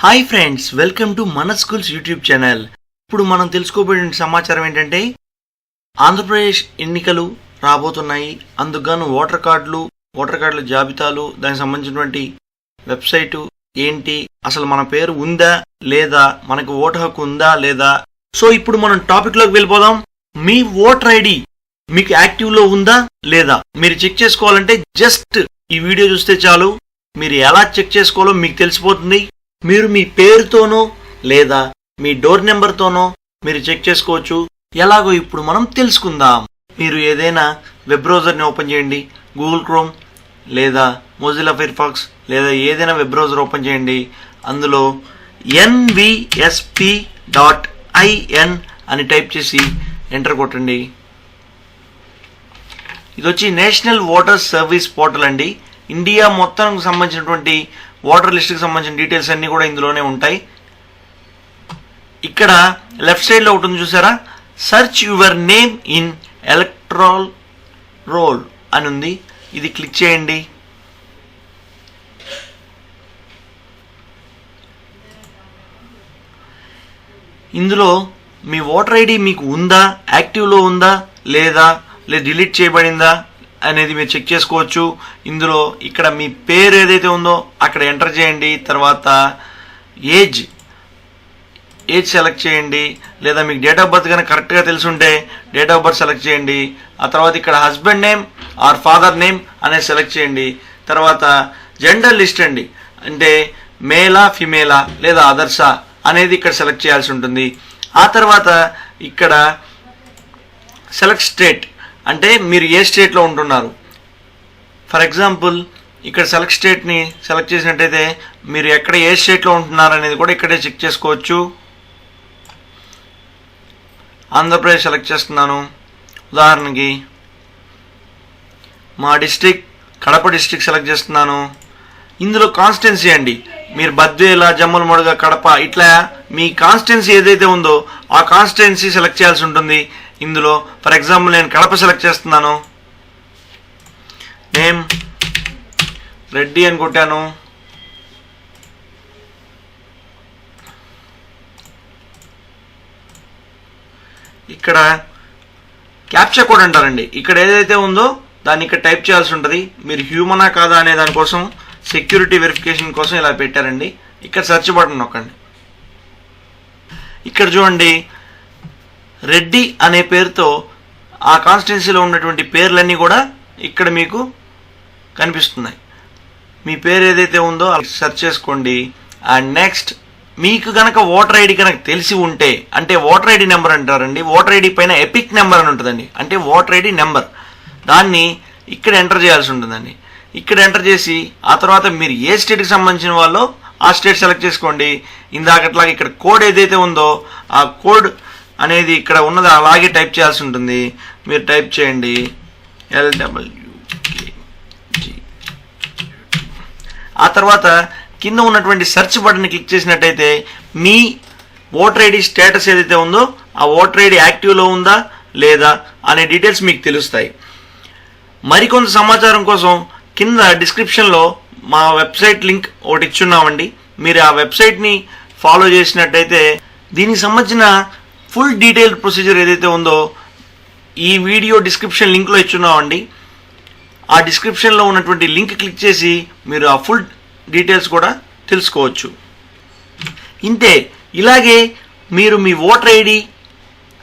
Hi friends, welcome to మన schools YouTube channel. ఇప్పుడు మనం తెలుసుకోబోయే సమాచారం ఏంటంటే ఆంధ్రప్రదేశ్ ఎన్నికలు రాబోతున్నాయి. అందుకు ఓటర్ కార్డుల జాబితాలు, దానికి సంబంధించినటువంటి వెబ్సైటు ఏంటి, అసలు మన పేరు ఉందా లేదా, మనకు ఓటు హక్కు ఉందా లేదా. సో ఇప్పుడు మనం టాపిక్లోకి వెళ్ళిపోదాం. మీ ఓటర్ ఐడి మీకు యాక్టివ్లో ఉందా లేదా మీరు చెక్ చేసుకోవాలంటే జస్ట్ ఈ వీడియో చూస్తే చాలు. మీరు ఎలా చెక్ చేసుకోవాలో మీకు తెలిసిపోతుంది. మీరు మీ పేరుతోనో లేదా మీ డోర్ నెంబర్తోనో మీరు చెక్ చేసుకోవచ్చు. ఎలాగో ఇప్పుడు మనం తెలుసుకుందాం. మీరు ఏదైనా వెబ్ బ్రౌజర్ని ఓపెన్ చేయండి, గూగుల్ క్రోమ్ లేదా మొజిల్లా ఫైర్ఫాక్స్ లేదా ఏదైనా వెబ్ బ్రౌజర్ ఓపెన్ చేయండి. అందులో nvsp.in అని టైప్ చేసి ఎంటర్ కొట్టండి. ఇది వచ్చి నేషనల్ ఓటర్ సర్వీస్ పోర్టల్ అండి. ఇండియా మొత్తానికి సంబంధించినటువంటి ఓటర్ లిస్ట్కి సంబంధించిన డీటెయిల్స్ అన్నీ కూడా ఇందులోనే ఉంటాయి. ఇక్కడ లెఫ్ట్ సైడ్లో ఉంటుంది చూసారా, search your name in electoral role అని ఉంది. ఇది క్లిక్ చేయండి. ఇందులో మీ ఓటర్ ఐడి మీకు ఉందా, యాక్టివ్లో ఉందా లేదా డిలీట్ చేయబడిందా అనేది మీరు చెక్ చేసుకోవచ్చు. ఇందులో ఇక్కడ మీ పేరు ఏదైతే ఉందో అక్కడ ఎంటర్ చేయండి. తర్వాత ఏజ్ సెలెక్ట్ చేయండి. లేదా మీకు డేట్ ఆఫ్ బర్త్ కనుక కరెక్ట్గా తెలిసి ఉంటే డేట్ ఆఫ్ బర్త్ సెలెక్ట్ చేయండి. ఆ తర్వాత ఇక్కడ husband name or father name అనేది సెలెక్ట్ చేయండి. తర్వాత జెండర్ లిస్ట్ అండి, అంటే మేలా ఫిమేలా లేదా అదర్సా అనేది ఇక్కడ సెలెక్ట్ చేయాల్సి ఉంటుంది. ఆ తర్వాత ఇక్కడ సెలెక్ట్ స్టేట్, అంటే మీరు ఏ స్టేట్లో ఉంటున్నారు. ఫర్ ఎగ్జాంపుల్ ఇక్కడ సెలెక్ట్ స్టేట్ని సెలెక్ట్ చేసినట్టయితే మీరు ఎక్కడ ఏ స్టేట్లో ఉంటున్నారు అనేది కూడా ఇక్కడే చెక్ చేసుకోవచ్చు. ఆంధ్రప్రదేశ్ సెలెక్ట్ చేస్తున్నాను. ఉదాహరణకి మా డిస్ట్రిక్ట్ కడప డిస్ట్రిక్ట్ సెలెక్ట్ చేస్తున్నాను. ఇందులో కాన్స్టిట్యున్సీ అండి, మీరు బద్వేల, జమ్మలమడుగ, కడప ఇట్లా మీ కాన్స్టిట్యున్సీ ఏదైతే ఉందో ఆ కాన్స్టిట్యున్సీ సెలెక్ట్ చేయాల్సి ఉంటుంది. ఇందులో ఫర్ ఎగ్జాంపుల్ నేను కడప సెలెక్ట్ చేస్తున్నాను. నేమ్ రెడ్డి అని కొట్టాను. ఇక్కడ క్యాప్చా కోడ్ అంటారండి. ఇక్కడ ఏదైతే ఉందో దాన్ని ఇక్కడ టైప్ చేయాల్సి ఉంటుంది. మీరు హ్యూమనా కాదా అనే దానికోసం సెక్యూరిటీ వెరిఫికేషన్ కోసం ఇలా పెట్టారండి. ఇక్కడ సెర్చ్ బటన్ నొక్కండి. ఇక్కడ చూడండి, రెడ్డి అనే పేరుతో ఆ కాన్స్టిట్యున్సీలో ఉన్నటువంటి పేర్లన్నీ కూడా ఇక్కడ మీకు కనిపిస్తున్నాయి. మీ పేరు ఏదైతే ఉందో సెర్చ్ చేసుకోండి. అండ్ నెక్స్ట్ మీకు కనుక ఓటర్ ఐడి కనుక తెలిసి ఉంటే, అంటే ఓటర్ ఐడి నెంబర్ అంటారండి. ఓటర్ ఐడి పైన ఎపిక్ నెంబర్ అని ఉంటుందండి, అంటే ఓటర్ ఐడి నెంబర్. దాన్ని ఇక్కడ ఎంటర్ చేయాల్సి ఉంటుందండి. ఇక్కడ ఎంటర్ చేసి ఆ తర్వాత మీరు ఏ స్టేట్కి సంబంధించిన వాళ్ళో ఆ స్టేట్ సెలెక్ట్ చేసుకోండి. ఇందాకట్లాగా ఇక్కడ కోడ్ ఏదైతే ఉందో ఆ కోడ్ అనేది ఇక్కడ ఉన్నది అలాగే టైప్ చేయాల్సి ఉంటుంది. మీరు టైప్ చేయండి LWKG. ఆ తర్వాత కింద ఉన్నటువంటి సెర్చ్ బటన్ని క్లిక్ చేసినట్టయితే మీ ఓటర్ ఐడి స్టేటస్ ఏదైతే ఉందో ఆ ఓటర్ ఐడి యాక్టివ్లో ఉందా లేదా అనే డీటెయిల్స్ మీకు తెలుస్తాయి. మరికొంత సమాచారం కోసం కింద డిస్క్రిప్షన్లో మా వెబ్సైట్ లింక్ ఒకటి ఇచ్చున్నామండి. మీరు ఆ వెబ్సైట్ని ఫాలో చేసినట్టయితే దీనికి సంబంధించిన ఫుల్ డీటెయిల్డ్ ప్రొసీజర్ ఏదైతే ఉందో ఈ వీడియో డిస్క్రిప్షన్ లింక్లో ఇచ్చున్నామండి. ఆ డిస్క్రిప్షన్లో ఉన్నటువంటి లింక్ క్లిక్ చేసి మీరు ఆ ఫుల్ డీటెయిల్స్ కూడా తెలుసుకోవచ్చు. ఇంతే, ఇలాగే మీరు మీ ఓటర్ ఐడి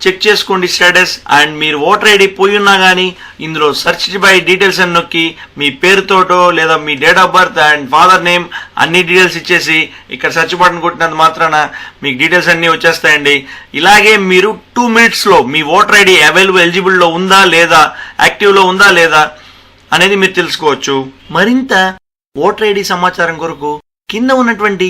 చెక్ చేసుకోండి స్టేటస్. అండ్ మీరు ఓటర్ ఐడి పోయి ఉన్నా కానీ ఇందులో సెర్చ్ బై డీటెయిల్స్ అని నొక్కి మీ పేరుతోటో లేదా మీ date of birth and father name అన్ని డీటెయిల్స్ ఇచ్చేసి ఇక్కడ సెర్చ్ బటన్ కొట్టినంత మాత్రాన మీకు డీటెయిల్స్ అన్నీ వచ్చేస్తాయండి. ఇలాగే మీరు 2 minutesలో మీ ఓటర్ ఐడి ఎలిజిబుల్లో ఉందా లేదా, యాక్టివ్లో ఉందా లేదా అనేది మీరు తెలుసుకోవచ్చు. మరింత ఓటర్ ఐడి సమాచారం కొరకు కింద ఉన్నటువంటి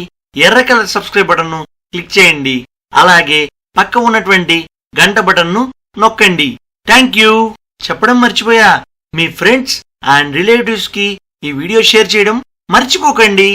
ఎర్ర కలర్ సబ్స్క్రైబ్ బటన్ను క్లిక్ చేయండి. అలాగే పక్క ఉన్నటువంటి గంట బటన్ను నొక్కండి. Thank you. చెప్పడం మర్చిపోయా, మీ ఫ్రెండ్స్ అండ్ రిలేటివ్స్కి ఈ వీడియో షేర్ చేయడం మర్చిపోకండి.